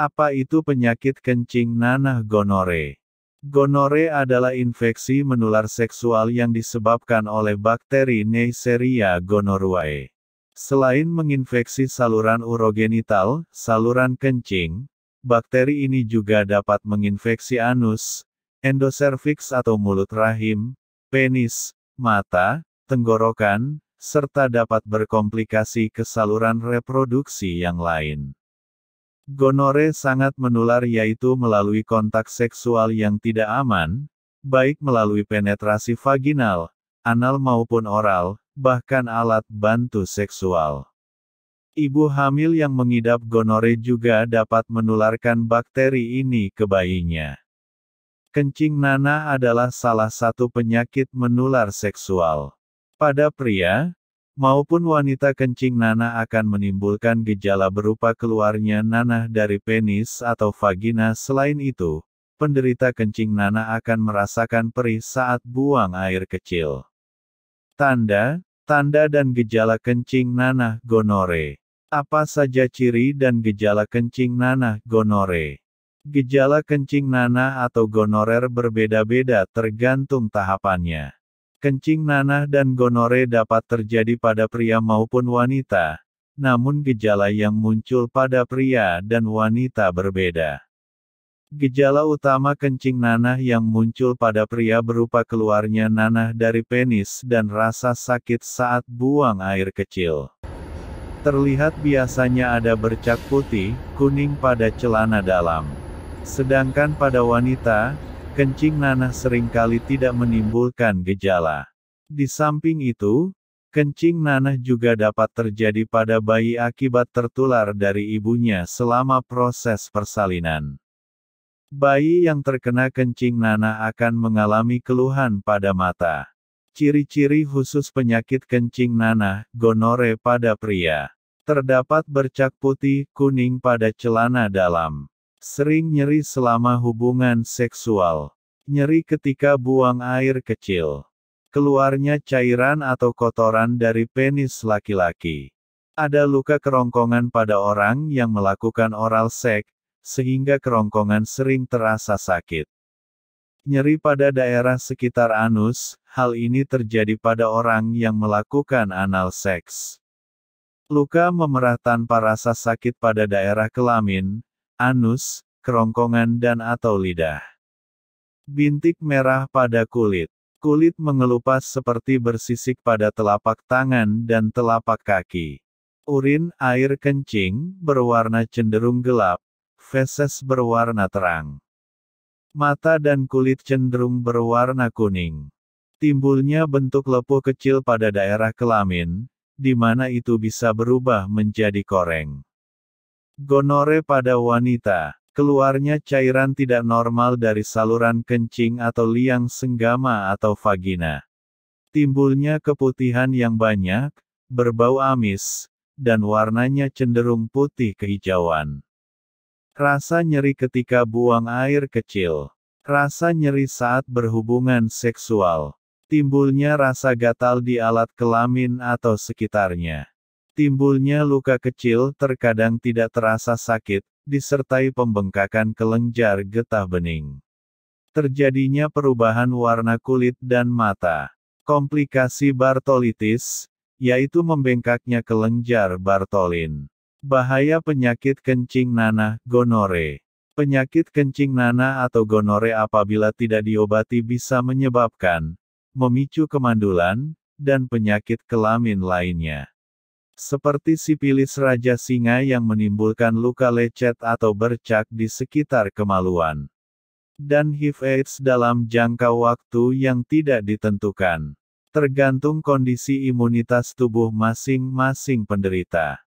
Apa itu penyakit kencing nanah gonore? Gonore adalah infeksi menular seksual yang disebabkan oleh bakteri Neisseria gonorrhoeae. Selain menginfeksi saluran urogenital, saluran kencing, bakteri ini juga dapat menginfeksi anus, endoservix atau mulut rahim, penis, mata, tenggorokan, serta dapat berkomplikasi ke saluran reproduksi yang lain. Gonore sangat menular yaitu melalui kontak seksual yang tidak aman, baik melalui penetrasi vaginal, anal maupun oral, bahkan alat bantu seksual. Ibu hamil yang mengidap gonore juga dapat menularkan bakteri ini ke bayinya. Kencing nanah adalah salah satu penyakit menular seksual. Pada pria maupun wanita, kencing nanah akan menimbulkan gejala berupa keluarnya nanah dari penis atau vagina. Selain itu, penderita kencing nanah akan merasakan perih saat buang air kecil. Tanda dan gejala kencing nanah gonore. Apa saja ciri dan gejala kencing nanah gonore? Gejala kencing nanah atau gonorer berbeda-beda tergantung tahapannya. Kencing nanah dan gonore dapat terjadi pada pria maupun wanita, namun gejala yang muncul pada pria dan wanita berbeda. Gejala utama kencing nanah yang muncul pada pria berupa keluarnya nanah dari penis dan rasa sakit saat buang air kecil. Terlihat biasanya ada bercak putih, kuning pada celana dalam. Sedangkan pada wanita, kencing nanah seringkali tidak menimbulkan gejala. Di samping itu, kencing nanah juga dapat terjadi pada bayi akibat tertular dari ibunya selama proses persalinan. Bayi yang terkena kencing nanah akan mengalami keluhan pada mata. Ciri-ciri khusus penyakit kencing nanah, gonore pada pria. Terdapat bercak putih, kuning pada celana dalam. Sering nyeri selama hubungan seksual. Nyeri ketika buang air kecil. Keluarnya cairan atau kotoran dari penis laki-laki. Ada luka kerongkongan pada orang yang melakukan oral seks, sehingga kerongkongan sering terasa sakit. Nyeri pada daerah sekitar anus, hal ini terjadi pada orang yang melakukan anal seks. Luka memerah tanpa rasa sakit pada daerah kelamin, anus, kerongkongan dan atau lidah. Bintik merah pada kulit. Kulit mengelupas seperti bersisik pada telapak tangan dan telapak kaki. Urin, air kencing, berwarna cenderung gelap. Feses berwarna terang. Mata dan kulit cenderung berwarna kuning. Timbulnya bentuk lepuh kecil pada daerah kelamin, di mana itu bisa berubah menjadi koreng. Gonore pada wanita. Keluarnya cairan tidak normal dari saluran kencing atau liang senggama atau vagina. Timbulnya keputihan yang banyak, berbau amis, dan warnanya cenderung putih kehijauan. Rasa nyeri ketika buang air kecil. Rasa nyeri saat berhubungan seksual. Timbulnya rasa gatal di alat kelamin atau sekitarnya. Timbulnya luka kecil terkadang tidak terasa sakit, disertai pembengkakan kelenjar getah bening. Terjadinya perubahan warna kulit dan mata. Komplikasi Bartolitis, yaitu membengkaknya kelenjar Bartolin. Bahaya penyakit kencing nanah, gonore. Penyakit kencing nanah atau gonore apabila tidak diobati bisa menyebabkan, memicu kemandulan, dan penyakit kelamin lainnya. Seperti sipilis raja singa yang menimbulkan luka lecet atau bercak di sekitar kemaluan. Dan HIV/AIDS dalam jangka waktu yang tidak ditentukan. Tergantung kondisi imunitas tubuh masing-masing penderita.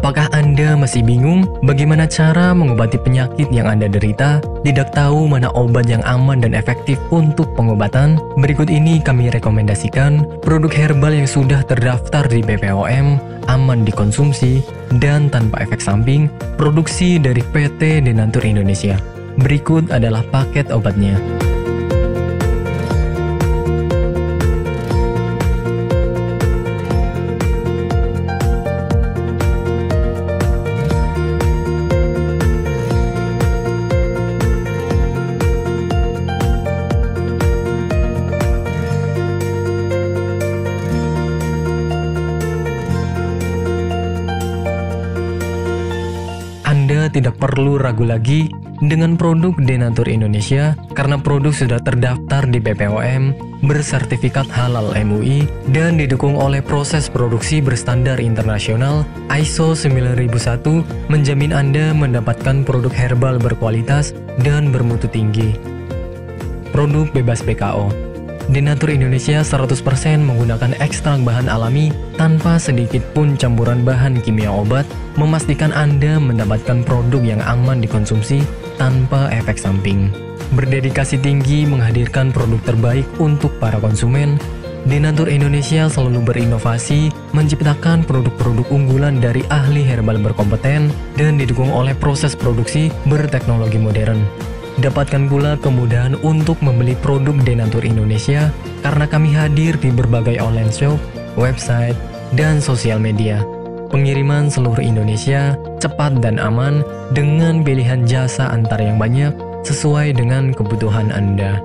Apakah Anda masih bingung bagaimana cara mengobati penyakit yang Anda derita? Tidak tahu mana obat yang aman dan efektif untuk pengobatan? Berikut ini kami rekomendasikan produk herbal yang sudah terdaftar di BPOM, aman dikonsumsi, dan tanpa efek samping, produksi dari PT Denatur Indonesia. Berikut adalah paket obatnya. Anda tidak perlu ragu lagi dengan produk Denatur Indonesia karena produk sudah terdaftar di BPOM, bersertifikat halal MUI, dan didukung oleh proses produksi berstandar internasional ISO 9001 menjamin Anda mendapatkan produk herbal berkualitas dan bermutu tinggi. Produk bebas PKO. Denatur Indonesia 100% menggunakan ekstrak bahan alami tanpa sedikit pun campuran bahan kimia obat, memastikan Anda mendapatkan produk yang aman dikonsumsi tanpa efek samping. Berdedikasi tinggi menghadirkan produk terbaik untuk para konsumen, Denatur Indonesia selalu berinovasi, menciptakan produk-produk unggulan dari ahli herbal berkompeten dan didukung oleh proses produksi berteknologi modern. Dapatkan pula kemudahan untuk membeli produk Denatur Indonesia karena kami hadir di berbagai online shop, website, dan sosial media. Pengiriman seluruh Indonesia cepat dan aman dengan pilihan jasa antar yang banyak sesuai dengan kebutuhan Anda.